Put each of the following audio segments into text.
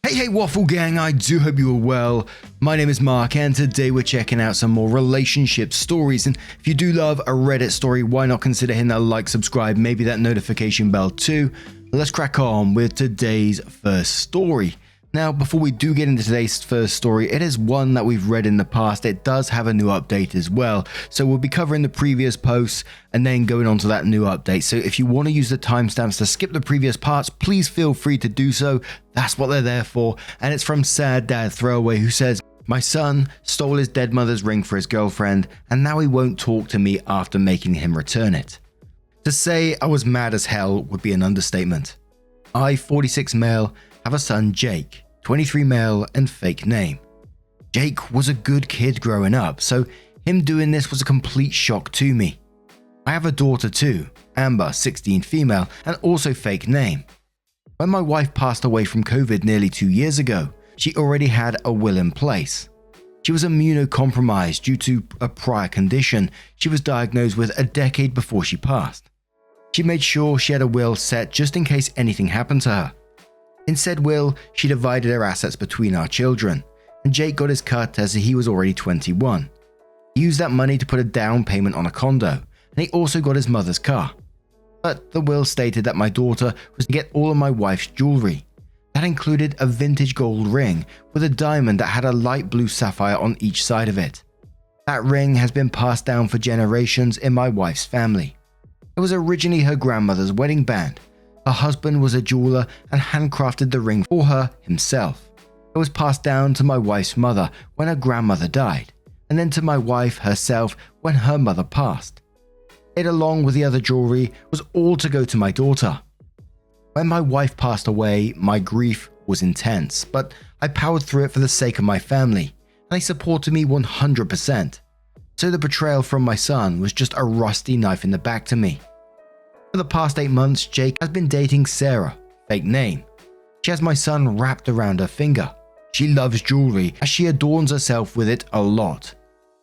Hey Waffle Gang, I do hope you are well. My name is Mark and today we're checking out some more relationship stories, and if you do love a Reddit story, why not consider hitting that like, subscribe, maybe that notification bell too. Let's crack on with today's first story. Now, before we do get into today's first story, it is one that we've read in the past. It does have a new update as well. So we'll be covering the previous posts and then going on to that new update. So if you want to use the timestamps to skip the previous parts, please feel free to do so. That's what they're there for. And it's from Sad Dad Throwaway, who says, "My son stole his dead mother's ring for his girlfriend, and now he won't talk to me after making him return it. To say I was mad as hell would be an understatement. I, 46 male, have a son Jake, 23 male and fake name. Jake was a good kid growing up, so him doing this was a complete shock to me. I have a daughter too, Amber, 16 female and also fake name. When my wife passed away from COVID nearly 2 years ago, she already had a will in place. She was immunocompromised due to a prior condition she was diagnosed with a decade before she passed. She made sure she had a will set just in case anything happened to her. In said will, she divided her assets between our children, and Jake got his cut as he was already 21. He used that money to put a down payment on a condo, and he also got his mother's car. But the will stated that my daughter was to get all of my wife's jewelry. That included a vintage gold ring with a diamond that had a light blue sapphire on each side of it. That ring has been passed down for generations in my wife's family. It was originally her grandmother's wedding band. Her husband was a jeweler and handcrafted the ring for her himself. It was passed down to my wife's mother when her grandmother died, and then to my wife herself when her mother passed. It, along with the other jewelry, was all to go to my daughter. When my wife passed away, my grief was intense, but I powered through it for the sake of my family, and they supported me 100%. So the betrayal from my son was just a rusty knife in the back to me. For the past 8 months, Jake has been dating Sarah, fake name. She has my son wrapped around her finger. She loves jewelry as she adorns herself with it a lot.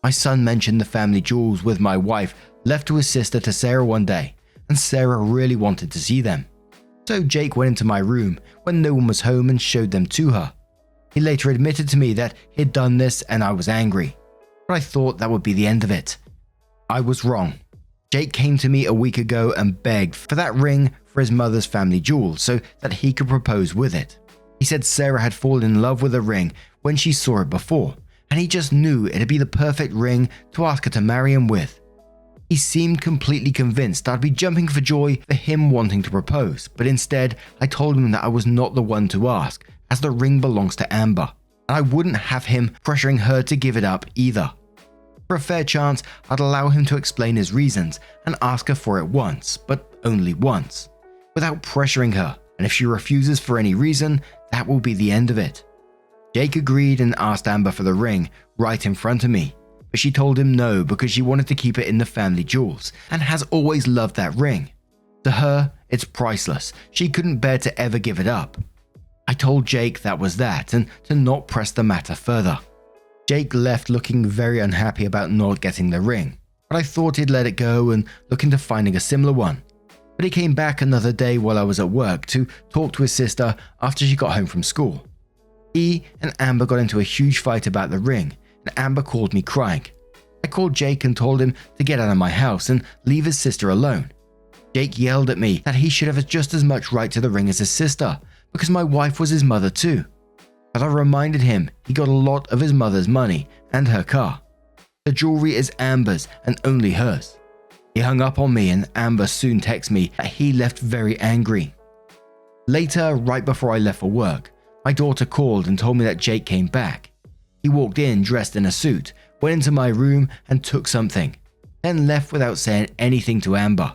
My son mentioned the family jewels with my wife left to his sister to Sarah one day, and Sarah really wanted to see them. So Jake went into my room when no one was home and showed them to her. He later admitted to me that he'd done this and I was angry, but I thought that would be the end of it. I was wrong. Jake came to me a week ago and begged for that ring for his mother's family jewels so that he could propose with it. He said Sarah had fallen in love with the ring when she saw it before, and he just knew it'd be the perfect ring to ask her to marry him with. He seemed completely convinced I'd be jumping for joy for him wanting to propose, but instead I told him that I was not the one to ask, as the ring belongs to Amber, and I wouldn't have him pressuring her to give it up either. For a fair chance, I'd allow him to explain his reasons and ask her for it once, but only once, without pressuring her, and if she refuses for any reason, that will be the end of it. Jake agreed and asked Amber for the ring right in front of me, but she told him no because she wanted to keep it in the family jewels and has always loved that ring. To her, it's priceless. She couldn't bear to ever give it up. I told Jake that was that and to not press the matter further. Jake left looking very unhappy about not getting the ring, but I thought he'd let it go and look into finding a similar one. But he came back another day while I was at work to talk to his sister after she got home from school. He and Amber got into a huge fight about the ring, and Amber called me crying. I called Jake and told him to get out of my house and leave his sister alone. Jake yelled at me that he should have just as much right to the ring as his sister, because my wife was his mother too. But I reminded him he got a lot of his mother's money and her car. The jewelry is Amber's and only hers. He hung up on me and Amber soon texted me that he left very angry. Later, right before I left for work, my daughter called and told me that Jake came back. He walked in dressed in a suit, went into my room and took something, then left without saying anything to Amber.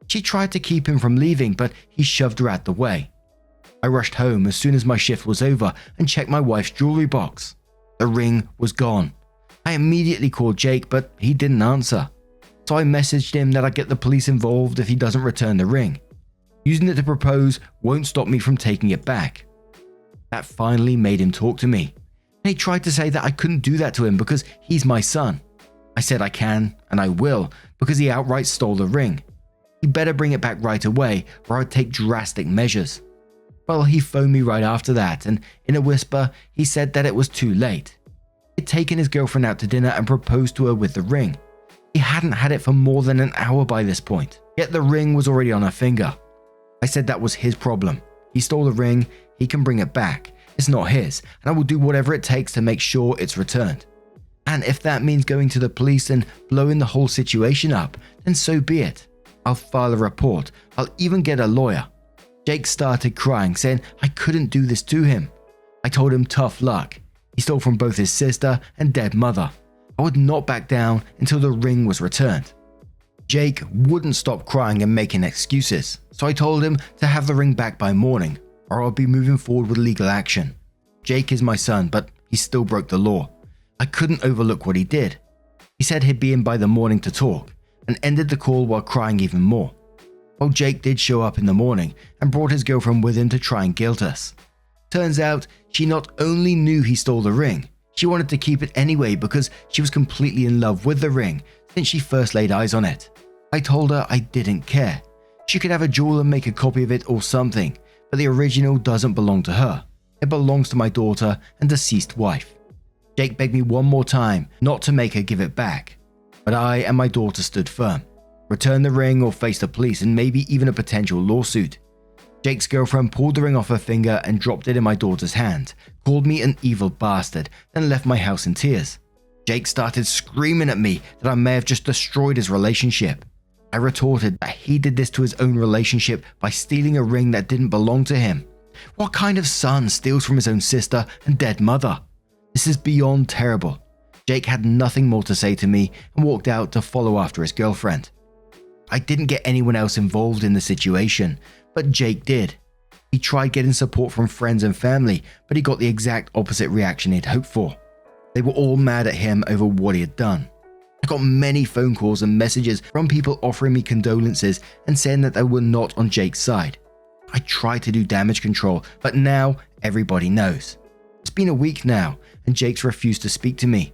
She tried to keep him from leaving, but he shoved her out the way. I rushed home as soon as my shift was over and checked my wife's jewelry box. The ring was gone. I immediately called Jake, but he didn't answer. So I messaged him that I'd get the police involved if he doesn't return the ring. Using it to propose won't stop me from taking it back. That finally made him talk to me. And he tried to say that I couldn't do that to him because he's my son. I said I can and I will because he outright stole the ring. He better bring it back right away or I'd take drastic measures. Well, he phoned me right after that, and in a whisper, he said that it was too late. He'd taken his girlfriend out to dinner and proposed to her with the ring. He hadn't had it for more than an hour by this point, yet the ring was already on her finger. I said that was his problem. He stole the ring, he can bring it back. It's not his, and I will do whatever it takes to make sure it's returned. And if that means going to the police and blowing the whole situation up, then so be it. I'll file a report. I'll even get a lawyer. Jake started crying, saying I couldn't do this to him. I told him tough luck. He stole from both his sister and dead mother. I would not back down until the ring was returned. Jake wouldn't stop crying and making excuses, so I told him to have the ring back by morning, or I'll be moving forward with legal action. Jake is my son, but he still broke the law. I couldn't overlook what he did. He said he'd be in by the morning to talk, and ended the call while crying even more. Well, Jake did show up in the morning and brought his girlfriend with him to try and guilt us. Turns out, she not only knew he stole the ring, she wanted to keep it anyway because she was completely in love with the ring since she first laid eyes on it. I told her I didn't care. She could have a jeweler make a copy of it or something, but the original doesn't belong to her. It belongs to my daughter and deceased wife. Jake begged me one more time not to make her give it back, but I and my daughter stood firm. Return the ring or face the police and maybe even a potential lawsuit. Jake's girlfriend pulled the ring off her finger and dropped it in my daughter's hand, called me an evil bastard, then left my house in tears. Jake started screaming at me that I may have just destroyed his relationship. I retorted that he did this to his own relationship by stealing a ring that didn't belong to him. What kind of son steals from his own sister and dead mother? This is beyond terrible. Jake had nothing more to say to me and walked out to follow after his girlfriend. I didn't get anyone else involved in the situation, but Jake did. He tried getting support from friends and family, but he got the exact opposite reaction he'd hoped for. They were all mad at him over what he had done. I got many phone calls and messages from people offering me condolences and saying that they were not on Jake's side. I tried to do damage control, but now everybody knows. It's been a week now, and Jake's refused to speak to me.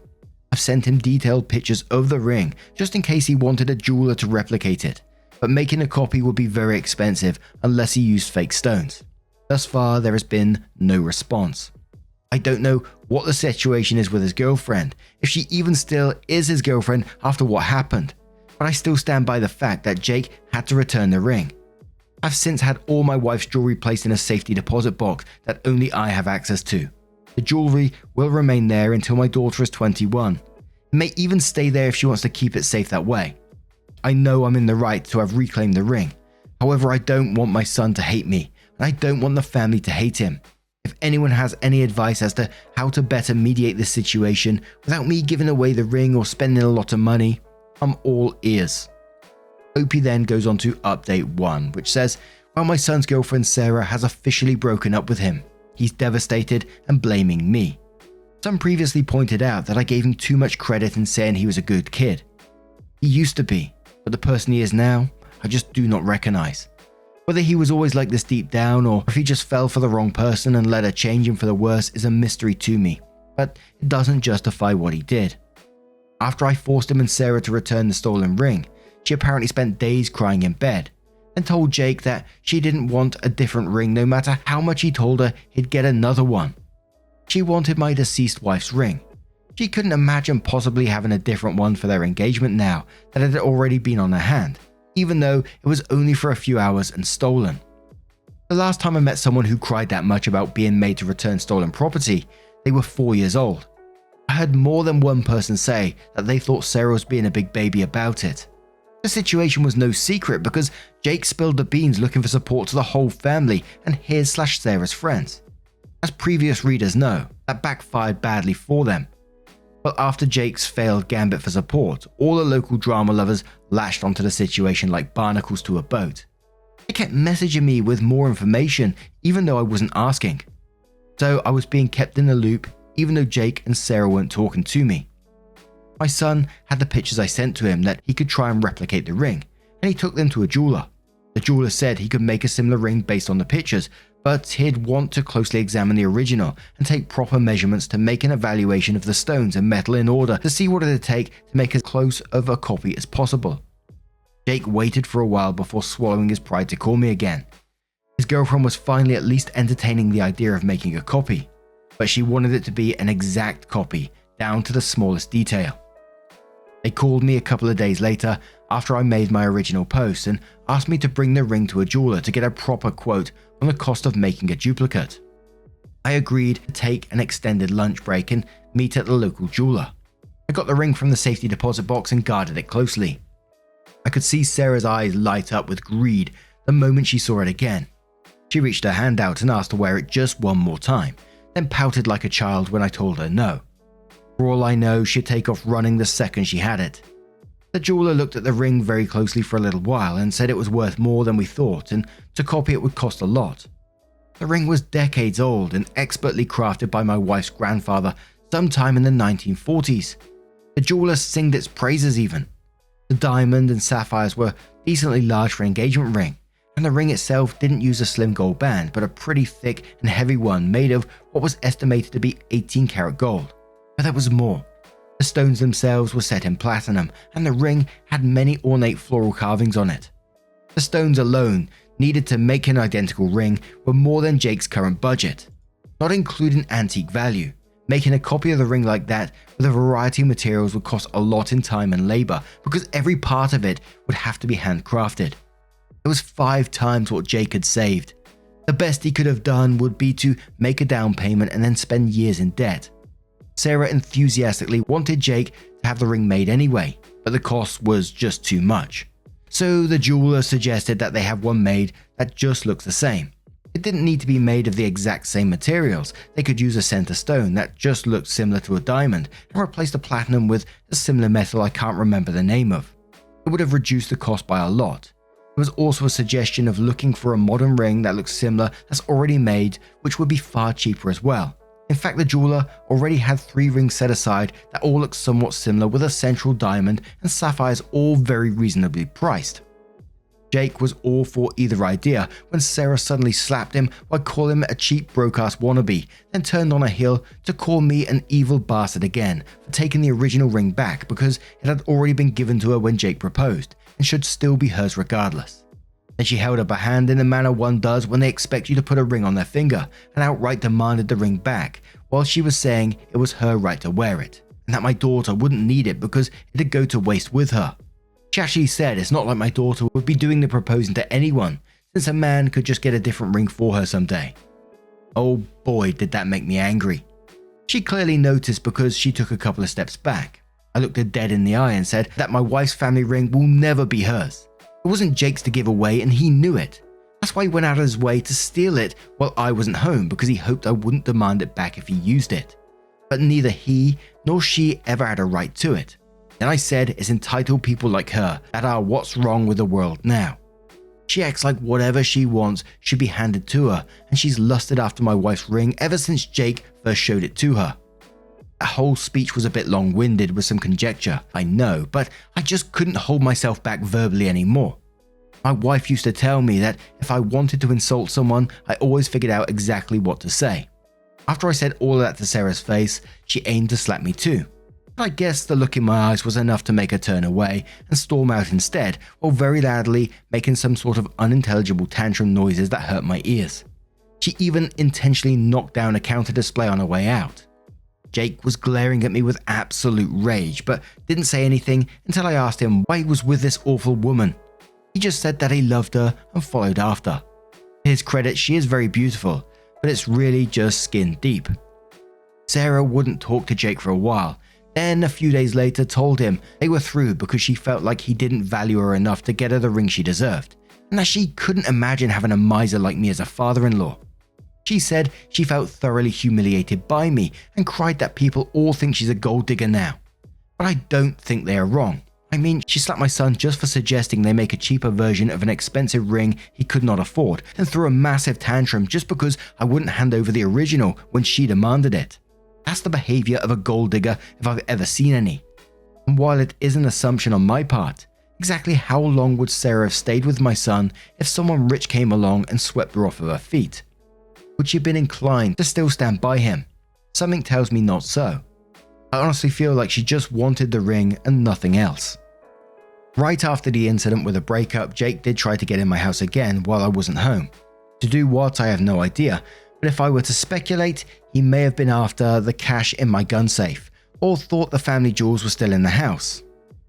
I've sent him detailed pictures of the ring, just in case he wanted a jeweler to replicate it, but making a copy would be very expensive unless he used fake stones. Thus far, there has been no response. I don't know what the situation is with his girlfriend, if she even still is his girlfriend after what happened, but I still stand by the fact that Jake had to return the ring. I've since had all my wife's jewelry placed in a safety deposit box that only I have access to. The jewelry will remain there until my daughter is 21. It may even stay there if she wants to keep it safe that way. I know I'm in the right to have reclaimed the ring. However, I don't want my son to hate me, and I don't want the family to hate him. If anyone has any advice as to how to better mediate this situation without me giving away the ring or spending a lot of money, I'm all ears. Opie then goes on to update 1, which says, "Well, my son's girlfriend Sarah has officially broken up with him. He's devastated and blaming me. Some previously pointed out that I gave him too much credit in saying he was a good kid. He used to be, but the person he is now, I just do not recognize. Whether he was always like this deep down or if he just fell for the wrong person and let her change him for the worse is a mystery to me, but it doesn't justify what he did. After I forced him and Sarah to return the stolen ring, she apparently spent days crying in bed, and told Jake that she didn't want a different ring no matter how much he told her he'd get another one. She wanted my deceased wife's ring. She couldn't imagine possibly having a different one for their engagement now that it had already been on her hand, even though it was only for a few hours and stolen. The last time I met someone who cried that much about being made to return stolen property, they were 4 years old. I heard more than one person say that they thought Sarah was being a big baby about it. The situation was no secret because Jake spilled the beans looking for support to the whole family and his/Sarah's friends. As previous readers know, that backfired badly for them. But after Jake's failed gambit for support, all the local drama lovers latched onto the situation like barnacles to a boat. They kept messaging me with more information even though I wasn't asking. So I was being kept in the loop even though Jake and Sarah weren't talking to me. My son had the pictures I sent to him that he could try and replicate the ring, and he took them to a jeweler. The jeweler said he could make a similar ring based on the pictures, but he'd want to closely examine the original and take proper measurements to make an evaluation of the stones and metal in order to see what it'd take to make as close of a copy as possible. Jake waited for a while before swallowing his pride to call me again. His girlfriend was finally at least entertaining the idea of making a copy, but she wanted it to be an exact copy, down to the smallest detail. They called me a couple of days later after I made my original post and asked me to bring the ring to a jeweler to get a proper quote on the cost of making a duplicate. I agreed to take an extended lunch break and meet at the local jeweler. I got the ring from the safety deposit box and guarded it closely. I could see Sarah's eyes light up with greed the moment she saw it again. She reached her hand out and asked to wear it just one more time, then pouted like a child when I told her no. For all I know, she'd take off running the second she had it. The jeweler looked at the ring very closely for a little while and said it was worth more than we thought and to copy it would cost a lot. The ring was decades old and expertly crafted by my wife's grandfather sometime in the 1940s. The jeweler singed its praises even. The diamond and sapphires were decently large for an engagement ring, and the ring itself didn't use a slim gold band but a pretty thick and heavy one made of what was estimated to be 18 karat gold. But there was more. The stones themselves were set in platinum, and the ring had many ornate floral carvings on it. The stones alone, needed to make an identical ring, were more than Jake's current budget, not including antique value. Making a copy of the ring like that with a variety of materials would cost a lot in time and labor because every part of it would have to be handcrafted. It was 5 times what Jake had saved. The best he could have done would be to make a down payment and then spend years in debt. Sarah enthusiastically wanted Jake to have the ring made anyway, but the cost was just too much. So the jeweler suggested that they have one made that just looks the same. It didn't need to be made of the exact same materials. They could use a center stone that just looked similar to a diamond and replace the platinum with a similar metal I can't remember the name of. It would have reduced the cost by a lot. There was also a suggestion of looking for a modern ring that looks similar that's already made, which would be far cheaper as well. In fact, the jeweler already had 3 rings set aside that all looked somewhat similar with a central diamond and sapphires all very reasonably priced. Jake was all for either idea when Sarah suddenly slapped him while calling him a cheap broke-ass wannabe, then turned on a heel to call me an evil bastard again for taking the original ring back because it had already been given to her when Jake proposed and should still be hers regardless. Then she held up a hand in the manner one does when they expect you to put a ring on their finger and outright demanded the ring back, while she was saying it was her right to wear it, and that my daughter wouldn't need it because it'd go to waste with her. She actually said it's not like my daughter would be doing the proposing to anyone, since a man could just get a different ring for her someday. Oh boy, did that make me angry. She clearly noticed because she took a couple of steps back. I looked her dead in the eye and said that my wife's family ring will never be hers. It wasn't Jake's to give away and he knew it. That's why he went out of his way to steal it while I wasn't home because he hoped I wouldn't demand it back if he used it. But neither he nor she ever had a right to it. Then I said it's entitled people like her that are what's wrong with the world now. She acts like whatever she wants should be handed to her, and she's lusted after my wife's ring ever since Jake first showed it to her. That whole speech was a bit long-winded with some conjecture, I know, but I just couldn't hold myself back verbally anymore. My wife used to tell me that if I wanted to insult someone, I always figured out exactly what to say. After I said all of that to Sarah's face, she aimed to slap me too. But I guess the look in my eyes was enough to make her turn away and storm out instead, while very loudly making some sort of unintelligible tantrum noises that hurt my ears. She even intentionally knocked down a counter display on her way out. Jake was glaring at me with absolute rage, but didn't say anything until I asked him why he was with this awful woman. He just said that he loved her and followed after. To his credit, she is very beautiful, but it's really just skin deep. Sarah wouldn't talk to Jake for a while, then a few days later told him they were through because she felt like he didn't value her enough to get her the ring she deserved, and that she couldn't imagine having a miser like me as a father-in-law. She said she felt thoroughly humiliated by me and cried that people all think she's a gold digger now. But I don't think they are wrong. I mean, she slapped my son just for suggesting they make a cheaper version of an expensive ring he could not afford, and threw a massive tantrum just because I wouldn't hand over the original when she demanded it. That's the behavior of a gold digger if I've ever seen any. And while it is an assumption on my part, exactly how long would Sarah have stayed with my son if someone rich came along and swept her off of her feet? Would she have been inclined to still stand by him? Something tells me not so. I honestly feel like she just wanted the ring and nothing else. Right after the incident with the breakup, Jake did try to get in my house again while I wasn't home. To do what, I have no idea, but if I were to speculate, he may have been after the cash in my gun safe, or thought the family jewels were still in the house.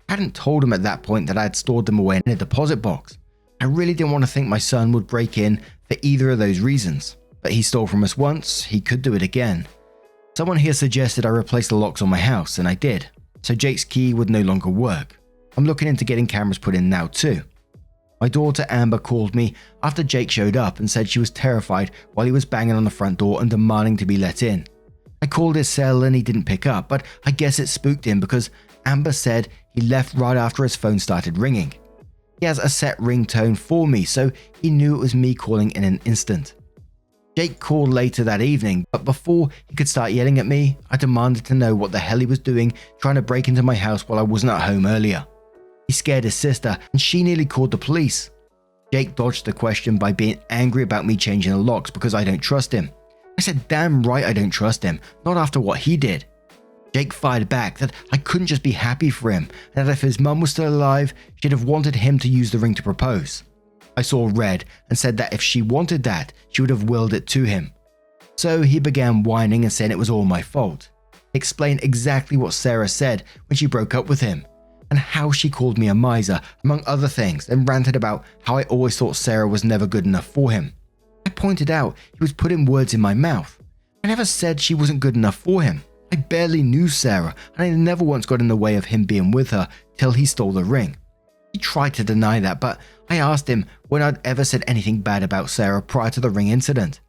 I hadn't told him at that point that I had stored them away in a deposit box. I really didn't want to think my son would break in for either of those reasons, but he stole from us once, he could do it again. Someone here suggested I replace the locks on my house, and I did, so Jake's key would no longer work. I'm looking into getting cameras put in now too. My daughter Amber called me after Jake showed up and said she was terrified while he was banging on the front door and demanding to be let in. I called his cell and he didn't pick up, but I guess it spooked him because Amber said he left right after his phone started ringing. He has a set ringtone for me, so he knew it was me calling in an instant. Jake called later that evening, but before he could start yelling at me, I demanded to know what the hell he was doing trying to break into my house while I wasn't at home earlier. He scared his sister and she nearly called the police. Jake dodged the question by being angry about me changing the locks because I don't trust him. I said damn right I don't trust him, not after what he did. Jake fired back that I couldn't just be happy for him, and that if his mum was still alive, she'd have wanted him to use the ring to propose. I saw red and said that if she wanted that, she would have willed it to him. So he began whining and saying it was all my fault. He explained exactly what Sarah said when she broke up with him, and how she called me a miser, among other things, and ranted about how I always thought Sarah was never good enough for him. I pointed out he was putting words in my mouth. I never said she wasn't good enough for him. I barely knew Sarah, and I never once got in the way of him being with her till he stole the ring. He tried to deny that, but I asked him when I'd ever said anything bad about Sarah prior to the ring incident.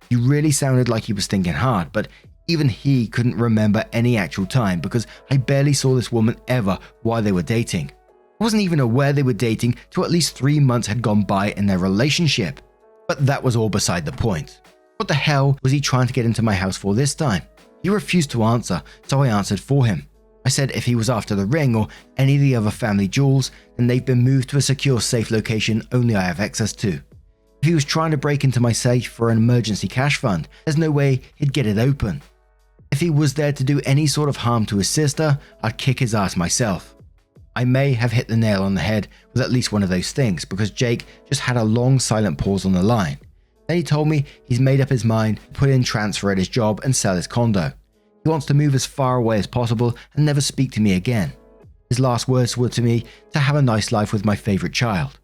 He really sounded like he was thinking hard, but even he couldn't remember any actual time because I barely saw this woman ever while they were dating. I wasn't even aware they were dating till at least 3 months had gone by in their relationship. But that was all beside the point. What the hell was he trying to get into my house for this time? He refused to answer, so I answered for him. I said if he was after the ring or any of the other family jewels, then they've been moved to a secure safe location only I have access to. If he was trying to break into my safe for an emergency cash fund, there's no way he'd get it open. If he was there to do any sort of harm to his sister, I'd kick his ass myself. I may have hit the nail on the head with at least one of those things because Jake just had a long silent pause on the line. Then he told me he's made up his mind to put in transfer at his job and sell his condo. He wants to move as far away as possible and never speak to me again. His last words were to me to have a nice life with my favorite child.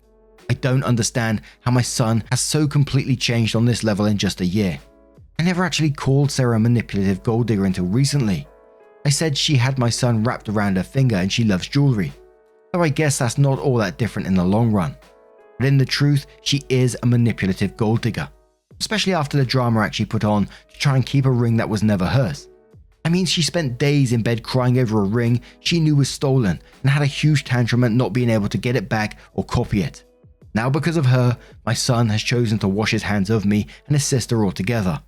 I don't understand how my son has so completely changed on this level in just a year. I never actually called Sarah a manipulative gold digger until recently. I said she had my son wrapped around her finger and she loves jewelry. Though I guess that's not all that different in the long run. But in the truth, she is a manipulative gold digger. Especially after the drama actually put on to try and keep a ring that was never hers. I mean, she spent days in bed crying over a ring she knew was stolen and had a huge tantrum at not being able to get it back or copy it. Now because of her, my son has chosen to wash his hands of me and his sister altogether.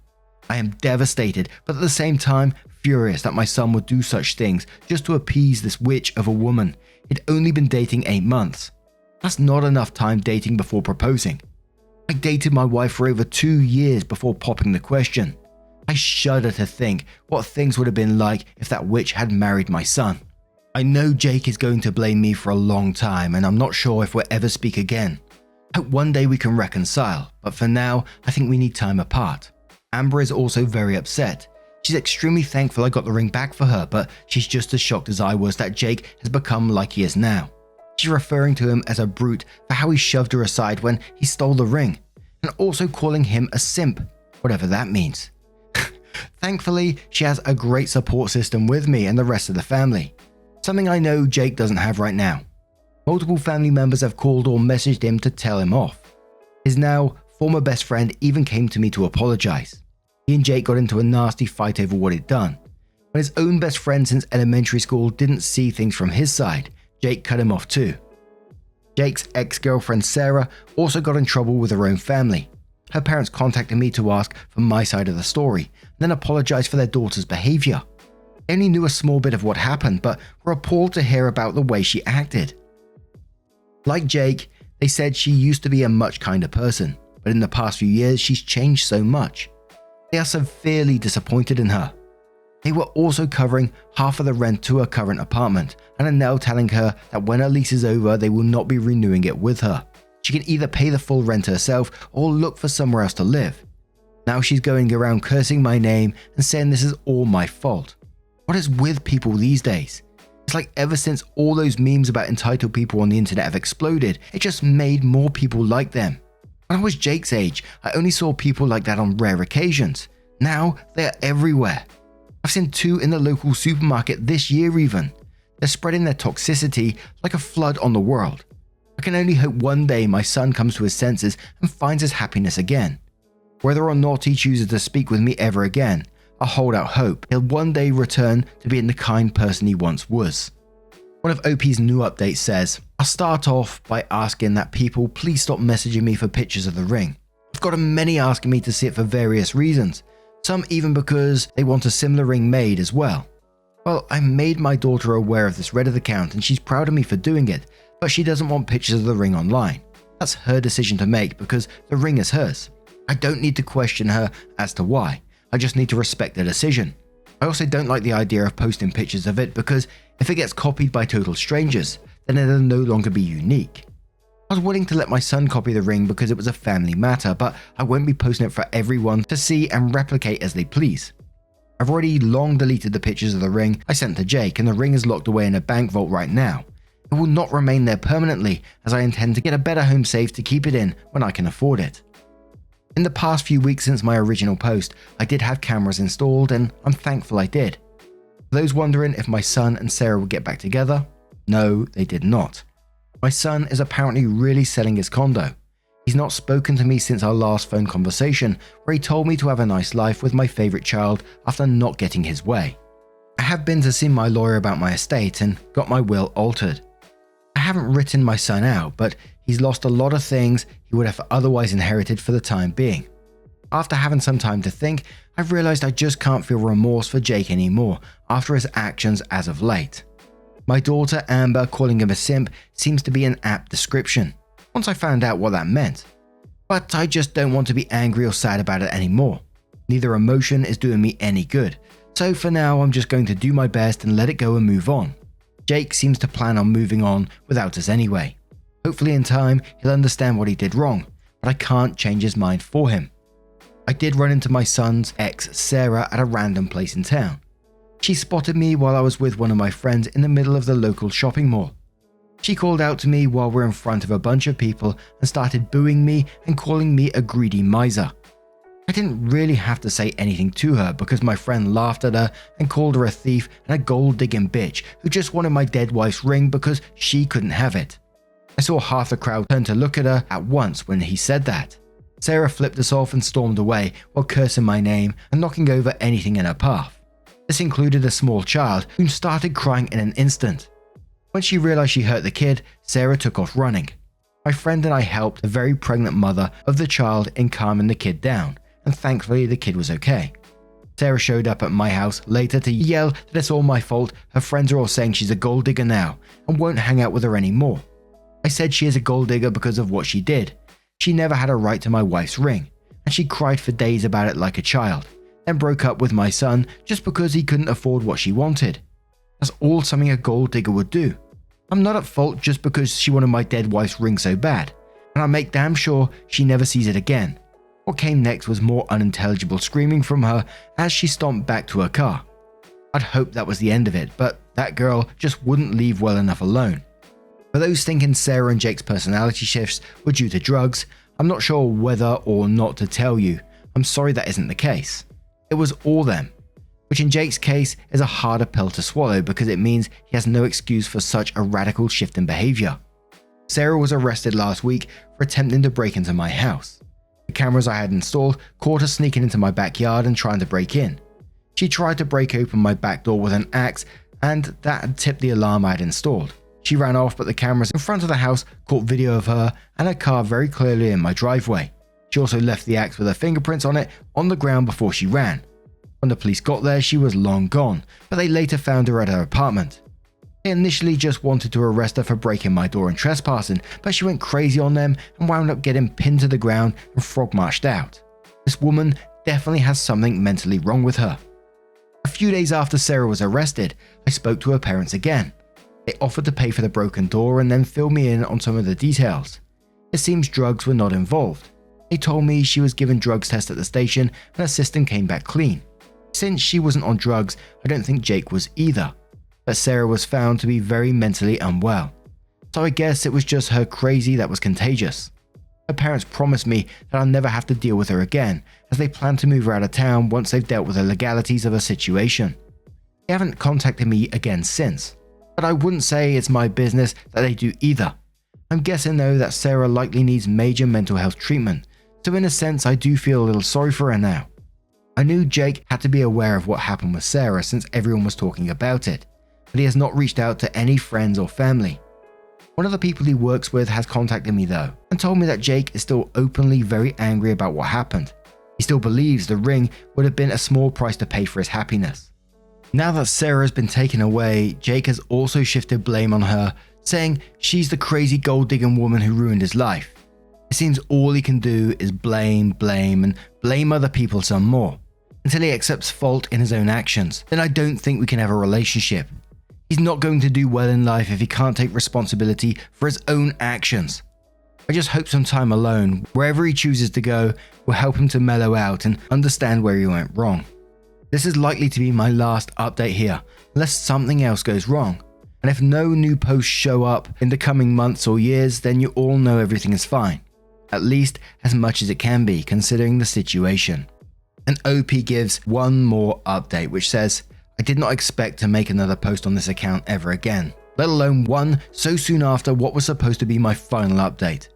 I am devastated, but at the same time, furious that my son would do such things just to appease this witch of a woman. He'd only been dating 8 months. That's not enough time dating before proposing. I dated my wife for over 2 years before popping the question. I shudder to think what things would have been like if that witch had married my son. I know Jake is going to blame me for a long time, and I'm not sure if we'll ever speak again. I hope one day we can reconcile, but for now, I think we need time apart. Amber is also very upset. She's extremely thankful I got the ring back for her, but she's just as shocked as I was that Jake has become like he is now. She's referring to him as a brute for how he shoved her aside when he stole the ring, and also calling him a simp, whatever that means. Thankfully, she has a great support system with me and the rest of the family, something I know Jake doesn't have right now. Multiple family members have called or messaged him to tell him off. His now former best friend even came to me to apologize. He and Jake got into a nasty fight over what he'd done. When his own best friend since elementary school didn't see things from his side, Jake cut him off too. Jake's ex-girlfriend Sarah also got in trouble with her own family. Her parents contacted me to ask for my side of the story, and then apologized for their daughter's behavior. They only knew a small bit of what happened, but were appalled to hear about the way she acted. Like Jake, they said she used to be a much kinder person, but in the past few years she's changed so much. They are severely disappointed in her. They were also covering half of the rent to her current apartment and are now telling her that when her lease is over they will not be renewing it with her. She can either pay the full rent herself or look for somewhere else to live. Now she's going around cursing my name and saying this is all my fault. What is with people these days? It's like ever since all those memes about entitled people on the internet have exploded, it just made more people like them. When I was Jake's age, I only saw people like that on rare occasions. Now they are everywhere. I've seen 2 in the local supermarket this year even. They're spreading their toxicity like a flood on the world. I can only hope one day my son comes to his senses and finds his happiness again. Whether or not he chooses to speak with me ever again, I hold out hope he'll one day return to being the kind person he once was. One of OP's new updates says, I'll start off by asking that people please stop messaging me for pictures of the ring. I've got many asking me to see it for various reasons, some even because they want a similar ring made as well. Well, I made my daughter aware of this Reddit account and she's proud of me for doing it, but she doesn't want pictures of the ring online. That's her decision to make because the ring is hers. I don't need to question her as to why. I just need to respect their decision. I also don't like the idea of posting pictures of it because if it gets copied by total strangers, then it'll no longer be unique. I was willing to let my son copy the ring because it was a family matter, but I won't be posting it for everyone to see and replicate as they please. I've already long deleted the pictures of the ring I sent to Jake and the ring is locked away in a bank vault right now. It will not remain there permanently as I intend to get a better home safe to keep it in when I can afford it. In the past few weeks since my original post, I did have cameras installed and I'm thankful I did. For those wondering if my son and Sarah would get back together, no, they did not. My son is apparently really selling his condo. He's not spoken to me since our last phone conversation where he told me to have a nice life with my favourite child after not getting his way. I have been to see my lawyer about my estate and got my will altered. I haven't written my son out, but he's lost a lot of things he would have otherwise inherited for the time being. After having some time to think, I've realised I just can't feel remorse for Jake anymore after his actions as of late. My daughter Amber calling him a simp seems to be an apt description, once I found out what that meant. But I just don't want to be angry or sad about it anymore. Neither emotion is doing me any good, so for now I'm just going to do my best and let it go and move on. Jake seems to plan on moving on without us anyway. Hopefully in time he'll understand what he did wrong, but I can't change his mind for him. I did run into my son's ex Sarah at a random place in town. She spotted me while I was with one of my friends in the middle of the local shopping mall. She called out to me while we're in front of a bunch of people and started booing me and calling me a greedy miser. I didn't really have to say anything to her because my friend laughed at her and called her a thief and a gold-digging bitch who just wanted my dead wife's ring because she couldn't have it. I saw half the crowd turn to look at her at once when he said that. Sarah flipped us off and stormed away while cursing my name and knocking over anything in her path. This included a small child who started crying in an instant. When she realized she hurt the kid, Sarah took off running. My friend and I helped the very pregnant mother of the child in calming the kid down, and thankfully the kid was okay. Sarah showed up at my house later to yell that it's all my fault, her friends are all saying she's a gold digger now and won't hang out with her anymore. I said she is a gold digger because of what she did. She never had a right to my wife's ring, and she cried for days about it like a child, then broke up with my son just because he couldn't afford what she wanted. That's all something a gold digger would do. I'm not at fault just because she wanted my dead wife's ring so bad, and I'll make damn sure she never sees it again. What came next was more unintelligible screaming from her as she stomped back to her car. I'd hoped that was the end of it, but that girl just wouldn't leave well enough alone. For those thinking Sarah and Jake's personality shifts were due to drugs, I'm not sure whether or not to tell you. I'm sorry that isn't the case. It was all them, which in Jake's case is a harder pill to swallow because it means he has no excuse for such a radical shift in behavior. Sarah was arrested last week for attempting to break into my house. The cameras I had installed caught her sneaking into my backyard and trying to break in. She tried to break open my back door with an axe, and that had tipped the alarm I had installed. She ran off, but the cameras in front of the house caught video of her and her car very clearly in my driveway. She also left the axe with her fingerprints on it on the ground before she ran. When the police got there, she was long gone, but they later found her at her apartment. They initially just wanted to arrest her for breaking my door and trespassing, but she went crazy on them and wound up getting pinned to the ground and frog-marched out. This woman definitely has something mentally wrong with her. A few days after Sarah was arrested, I spoke to her parents again. They offered to pay for the broken door and then fill me in on some of the details. It seems drugs were not involved. They told me she was given drugs test at the station and her system came back clean. Since she wasn't on drugs, I don't think Jake was either. But Sarah was found to be very mentally unwell. So I guess it was just her crazy that was contagious. Her parents promised me that I'll never have to deal with her again, as they plan to move her out of town once they've dealt with the legalities of her situation. They haven't contacted me again since, but I wouldn't say it's my business that they do either. I'm guessing though that Sarah likely needs major mental health treatment, so in a sense I do feel a little sorry for her now. I knew Jake had to be aware of what happened with Sarah since everyone was talking about it, but he has not reached out to any friends or family. One of the people he works with has contacted me though, and told me that Jake is still openly very angry about what happened. He still believes the ring would have been a small price to pay for his happiness. Now that Sarah has been taken away, Jake has also shifted blame on her, saying she's the crazy gold-digging woman who ruined his life. It seems all he can do is blame, and blame other people some more, until he accepts fault in his own actions. Then I don't think we can have a relationship. He's not going to do well in life if he can't take responsibility for his own actions. I just hope some time alone, wherever he chooses to go, will help him to mellow out and understand where he went wrong. This is likely to be my last update here, unless something else goes wrong. And if no new posts show up in the coming months or years, then you all know everything is fine. At least as much as it can be, considering the situation. And OP gives one more update, which says, I did not expect to make another post on this account ever again, let alone one so soon after what was supposed to be my final update.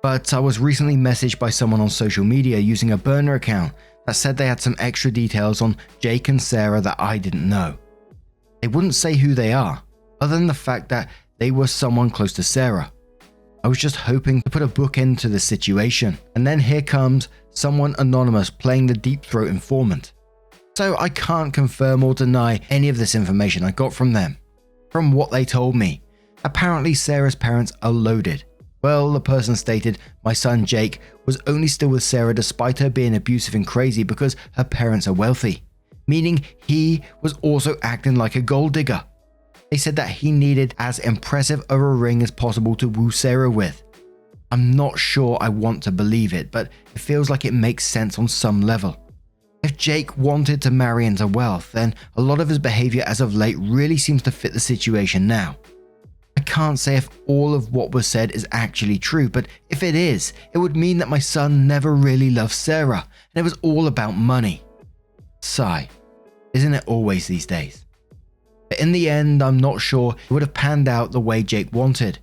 But I was recently messaged by someone on social media using a burner account that said they had some extra details on Jake and Sarah that I didn't know. They wouldn't say who they are, other than the fact that they were someone close to Sarah. I was just hoping to put a bookend to this situation, and then here comes someone anonymous playing the deep throat informant. So I can't confirm or deny any of this information I got from them. From what they told me, apparently Sarah's parents are loaded. Well, the person stated my son Jake was only still with Sarah despite her being abusive and crazy because her parents are wealthy, meaning he was also acting like a gold digger. They said that he needed as impressive of a ring as possible to woo Sarah with. I'm not sure I want to believe it, but it feels like it makes sense on some level. If Jake wanted to marry into wealth, then a lot of his behavior as of late really seems to fit the situation now. I can't say if all of what was said is actually true, but if it is, it would mean that my son never really loved Sarah, and it was all about money. Sigh. Isn't it always these days? But in the end, I'm not sure it would have panned out the way Jake wanted.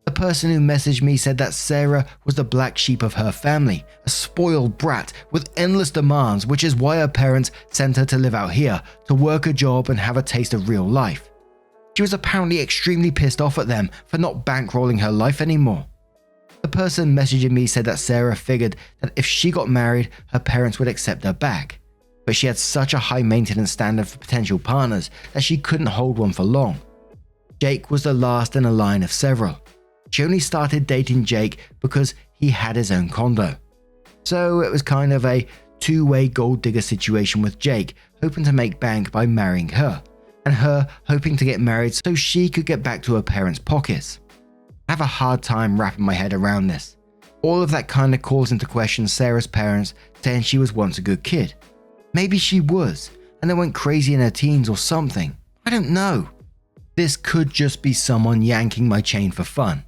The person who messaged me said that Sarah was the black sheep of her family, a spoiled brat with endless demands, which is why her parents sent her to live out here, to work a job and have a taste of real life. She was apparently extremely pissed off at them for not bankrolling her life anymore. The person messaging me said that Sarah figured that if she got married, her parents would accept her back. But she had such a high maintenance standard for potential partners that she couldn't hold one for long. Jake was the last in a line of several. She only started dating Jake because he had his own condo. So it was kind of a two-way gold digger situation with Jake hoping to make bank by marrying her, and her hoping to get married so she could get back to her parents' pockets. I have a hard time wrapping my head around this. All of that kind of calls into question Sarah's parents saying she was once a good kid. Maybe she was, and then went crazy in her teens or something. I don't know. This could just be someone yanking my chain for fun.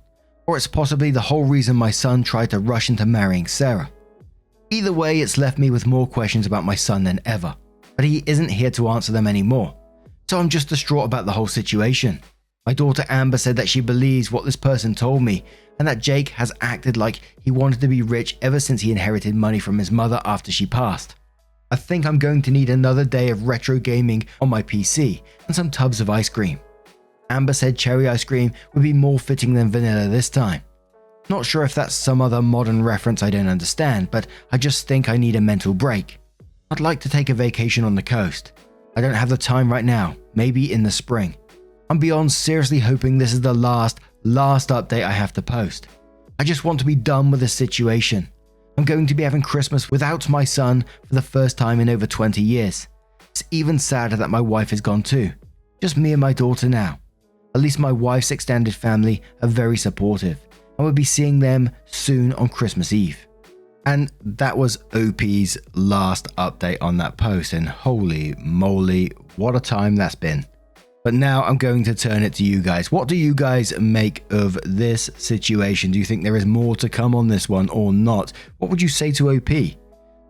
Or it's possibly the whole reason my son tried to rush into marrying Sarah. Either way, it's left me with more questions about my son than ever, but he isn't here to answer them anymore. So I'm just distraught about the whole situation. My daughter Amber said that she believes what this person told me, and that Jake has acted like he wanted to be rich ever since he inherited money from his mother after she passed. I think I'm going to need another day of retro gaming on my PC and some tubs of ice cream. Amber said cherry ice cream would be more fitting than vanilla this time. Not sure if that's some other modern reference I don't understand, but I just think I need a mental break. I'd like to take a vacation on the coast. I don't have the time right now, maybe in the spring. I'm beyond seriously hoping this is the last update I have to post. I just want to be done with this situation. I'm going to be having Christmas without my son for the first time in over 20 years. It's even sadder that my wife is gone too. Just me and my daughter now. At least my wife's extended family are very supportive, and we'll be seeing them soon on Christmas Eve. And that was OP's last update on that post, and holy moly, what a time that's been. But now I'm going to turn it to you guys. What do you guys make of this situation? Do you think there is more to come on this one or not? What would you say to OP?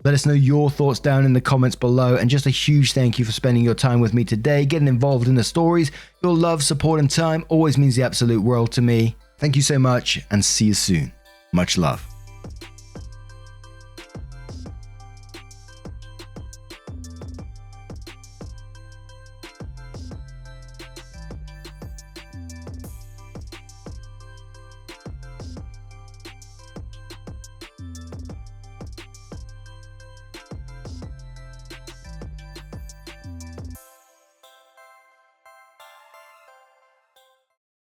Let us know your thoughts down in the comments below, and just a huge thank you for spending your time with me today, getting involved in the stories. Your love, support and time always means the absolute world to me. Thank you so much, and see you soon. Much love.